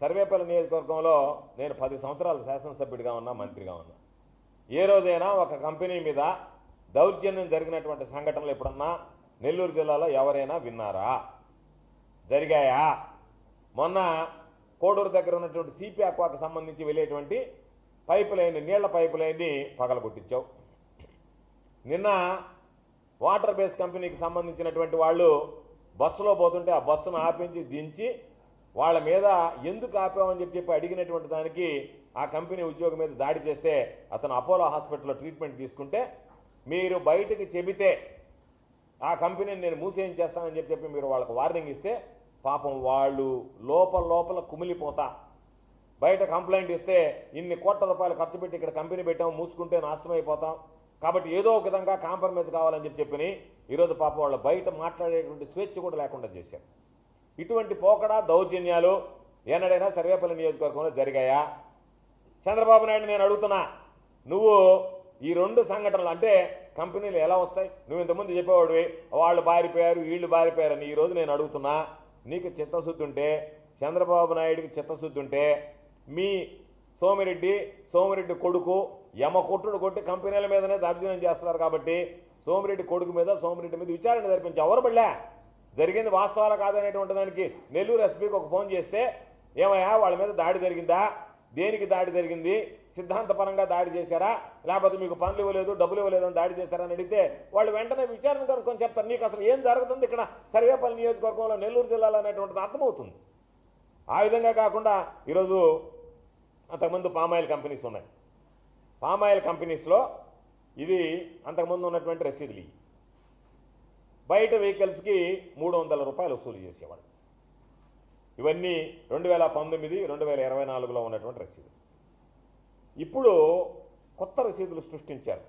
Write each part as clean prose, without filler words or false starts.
సర్వేపల్లి నియోజకవర్గంలో నేను 10 సంవత్సరాలు శాసనసభ్యుడిగా ఉన్నా, మంత్రిగా ఉన్నా. ఏ రోజైనా ఒక కంపెనీ మీద దౌర్జన్యం జరిగినటువంటి సంఘటనలు ఎప్పుడన్నా నెల్లూరు జిల్లాలో ఎవరైనా విన్నారా? జరిగాయా? మొన్న కోడూరు దగ్గర ఉన్నటువంటి సిపి అక్వాకు సంబంధించి వెళ్ళేటువంటి పైపు లైన్, నీళ్ల పైపు లైన్ని పగలగొట్టించావు. నిన్న వాటర్ బేస్ కంపెనీకి సంబంధించినటువంటి వాళ్ళు బస్సులో పోతుంటే ఆ బస్సును ఆపించి దించి వాళ్ళ మీద ఎందుకు ఆపామని చెప్పి అడిగినటువంటి దానికి ఆ కంపెనీ ఉద్యోగి మీద దాడి చేస్తే అతను అపోలో హాస్పిటల్లో ట్రీట్మెంట్ తీసుకుంటే మీరు బయటికి చెబితే ఆ కంపెనీని నేను మూసేయించేస్తానని చెప్పి మీరు వాళ్ళకు వార్నింగ్ ఇస్తే పాపం వాళ్ళు లోపల కుమిలిపోతా బయట కంప్లైంట్ ఇస్తే ఇన్ని కోట్ల రూపాయలు ఖర్చు పెట్టి ఇక్కడ కంపెనీ పెట్టాం, మూసుకుంటే నాశనమైపోతాం, కాబట్టి ఏదో ఒక విధంగా కాంప్రమైజ్ కావాలని చెప్పి ఈరోజు పాపం వాళ్ళు బయట మాట్లాడేటువంటి స్వేచ్ఛ కూడా లేకుండా చేశారు. ఇటువంటి పోకడా దౌర్జన్యాలు ఎన్నడైనా సర్వేపల్లి నియోజకవర్గంలో జరిగాయా? చంద్రబాబు నాయుడు నేను అడుగుతున్నా, నువ్వు ఈ 2 సంఘటనలు అంటే కంపెనీలు ఎలా వస్తాయి? నువ్వు ఇంతకుముందు చెప్పేవాడివి వాళ్ళు బారిపోయారు, వీళ్ళు బారిపోయారని. ఈరోజు నేను అడుగుతున్నా, నీకు చిత్తశుద్ధి ఉంటే, చంద్రబాబు నాయుడికి చిత్తశుద్ధి ఉంటే మీ సోమిరెడ్డి కొడుకు యమకొట్టుడు కొట్టి కంపెనీల మీదనే దౌర్జన్యం చేస్తున్నారు కాబట్టి సోమిరెడ్డి కొడుకు మీద, సోమిరెడ్డి మీద విచారణ జరిపించి ఎవరు పడలే, జరిగింది వాస్తవాలు కాదనేటువంటి దానికి నెల్లూరు ఎస్పీకి ఒక ఫోన్ చేస్తే ఏమయ్యా వాళ్ళ మీద దాడి జరిగిందా, దేనికి దాడి జరిగింది, సిద్ధాంతపరంగా దాడి చేశారా, లేకపోతే మీకు పనులు ఇవ్వలేదు, డబ్బులు ఇవ్వలేదని దాడి చేశారని అడిగితే వాళ్ళు వెంటనే విచారణ కనుక్కొని చెప్తారు. నీకు అసలు ఏం జరుగుతుంది ఇక్కడ సర్వేపల్లి నియోజకవర్గంలో, నెల్లూరు జిల్లాలో అనేటువంటిది అర్థమవుతుంది. ఆ విధంగా కాకుండా ఈరోజు అంతకుముందు పామాయిల్ కంపెనీస్ ఉన్నాయి. పామాయిల్ కంపెనీస్లో ఇది అంతకుముందు ఉన్నటువంటి రసీదులు, బయట వెహికల్స్కి 300 రూపాయలు వసూలు చేసేవాడు. ఇవన్నీ 2019, 2024లో ఉన్నటువంటి రసీదులు. ఇప్పుడు కొత్త రసీదులు సృష్టించారు.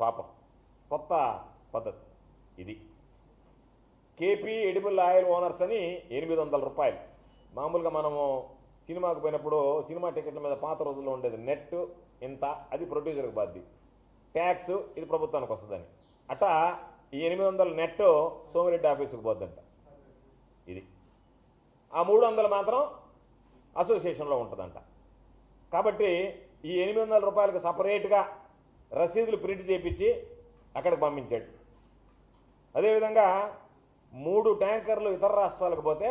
పాపం కొత్త పద్ధతి ఇది. కేపీ ఎడిబుల్ ఆయిల్ ఓనర్స్ అని 800 రూపాయలు. మామూలుగా మనము సినిమాకు పోయినప్పుడు సినిమా టికెట్ల మీద పాత రోజుల్లో ఉండేది నెట్ ఇంత, అది ప్రొడ్యూసర్కి బాధ్యత, ట్యాక్స్ ఇది ప్రభుత్వానికి వస్తుందని. అట్టా ఈ 800 నెట్ సోమిరెడ్డి ఆఫీసుకు పోద్దంట. ఇది ఆ 300 మాత్రం అసోసియేషన్లో ఉంటుందంట. కాబట్టి ఈ 800 రూపాయలకు సపరేట్గా రసీదులు ప్రింట్ చేయించి అక్కడికి పంపించాడు. అదేవిధంగా 3 ట్యాంకర్లు ఇతర రాష్ట్రాలకు పోతే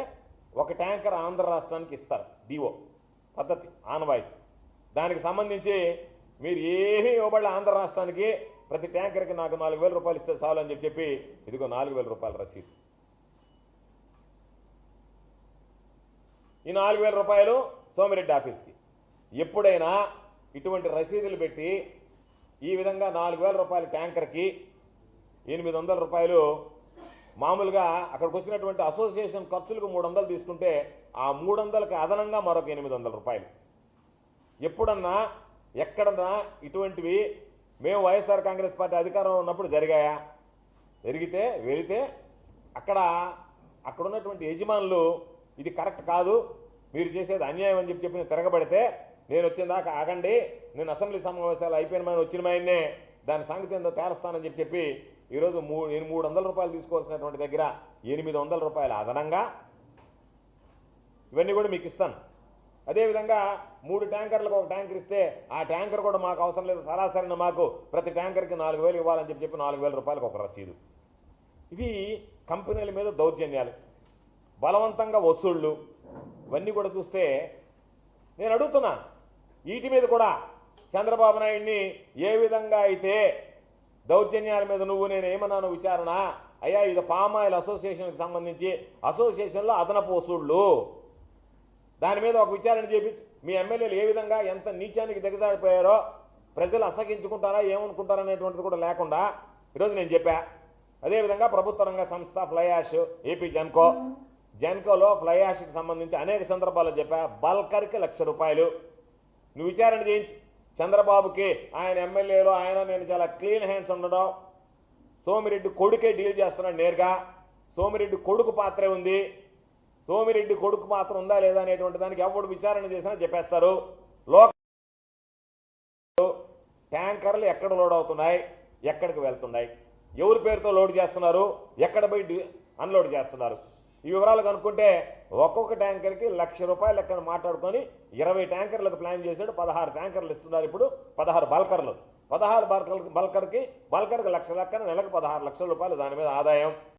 1 ట్యాంకర్ ఆంధ్ర రాష్ట్రానికి ఇస్తారు. డిఓ పద్ధతి ఆనవాయితీ. దానికి సంబంధించి మీరు ఏమీ ఇవ్వబడలే ఆంధ్ర రాష్ట్రానికి, ప్రతి ట్యాంకర్కి నాకు 4000 రూపాయలు ఇస్తే చాలు అని చెప్పి ఇదిగో 4000 రూపాయల రసీదు. ఈ 4000 రూపాయలు సోమిరెడ్డి ఆఫీస్కి. ఎప్పుడైనా ఇటువంటి రసీదులు పెట్టి ఈ విధంగా 4000 రూపాయల ట్యాంకర్కి 800 రూపాయలు మామూలుగా అక్కడికి వచ్చినటువంటి అసోసియేషన్ ఖర్చులకు 300 తీసుకుంటే ఆ 300కి అదనంగా మరొక 800 రూపాయలు. ఎప్పుడన్నా ఎక్కడన్నా ఇటువంటివి మేము వైఎస్ఆర్ కాంగ్రెస్ పార్టీ అధికారంలో ఉన్నప్పుడు జరిగాయా? జరిగితే వెళితే అక్కడ ఉన్నటువంటి యజమానులు ఇది కరెక్ట్ కాదు, మీరు చేసేది అన్యాయం అని చెప్పి తిరగబడితే నేను వచ్చిన దాకా ఆగండి, నేను అసెంబ్లీ సమావేశాలు అయిపోయిన వచ్చిన మాయన్నే దాని సంగతి ఏందో తేలుస్తానని చెప్పి ఈరోజు 300 రూపాయలు తీసుకోవాల్సినటువంటి దగ్గర 800 రూపాయలు అదనంగా ఇవన్నీ కూడా మీకు ఇస్తాను. అదేవిధంగా 3 ట్యాంకర్లకు 1 ట్యాంకర్ ఇస్తే ఆ ట్యాంకర్ కూడా మాకు అవసరం లేదు, సరాసరిన మాకు ప్రతి ట్యాంకర్కి 4000 ఇవ్వాలని చెప్పి 4000 రూపాయలకు ఒక రసీదు. ఇవి కంపెనీల మీద దౌర్జన్యాలు, బలవంతంగా వసూళ్లు, ఇవన్నీ కూడా చూస్తే నేను అడుగుతున్నా, వీటి మీద కూడా చంద్రబాబు నాయుడిని ఏ విధంగా అయితే దౌర్జన్యాల మీద నేను ఏమన్నాను విచారణ, అయ్యా ఇది పామాయిల్ అసోసియేషన్కి సంబంధించి అసోసియేషన్లో అదనపు వసూళ్లు, దాని మీద ఒక విచారణ చేపించి మీ ఎమ్మెల్యేలు ఏ విధంగా ఎంత నీచానికి దిగజారిపోయారో ప్రజలు అసహించుకుంటారా ఏమనుకుంటారా అనేటువంటిది కూడా లేకుండా ఈరోజు నేను చెప్పా. అదేవిధంగా ప్రభుత్వ రంగ సంస్థ ఫ్లై యాష్ ఏపీ జెన్కోలో ఫ్లై యాష్కి సంబంధించి అనేక సందర్భాల్లో చెప్పా, బల్కర్కి 1,00,000 రూపాయలు నువ్వు విచారణ చేయించి చంద్రబాబుకి ఆయన ఎమ్మెల్యేలు ఆయన నేను చాలా క్లీన్ హ్యాండ్స్ ఉండడం, సోమిరెడ్డి కొడుకే డీల్ చేస్తున్నాడు నేరుగా, సోమిరెడ్డి కొడుకు పాత్రే ఉంది, సోమిరెడ్డి కొడుకు పాత్ర ఉందా లేదా అనేటువంటి దానికి ఎవడు విచారణ చేసినా చెప్పేస్తారు. ట్యాంకర్లు ఎక్కడ లోడ్ అవుతున్నాయి, ఎక్కడికి వెళ్తున్నాయి, ఎవరి పేరుతో లోడ్ చేస్తున్నారు, ఎక్కడ పోయి అన్లోడ్ చేస్తున్నారు, ఈ వివరాలు కనుక్కుంటే ఒక్కొక్క ట్యాంకర్కి ₹1,00,000 లెక్కన మాట్లాడుకొని 20 ట్యాంకర్లకు ప్లాన్ చేశాడు. 16 ట్యాంకర్లు ఇస్తున్నారు ఇప్పుడు, 16 బల్కర్లు. 16 బల్కర్కి ₹1,00,000 లెక్కన నెలకు ₹16 లక్షల దాని మీద ఆదాయం.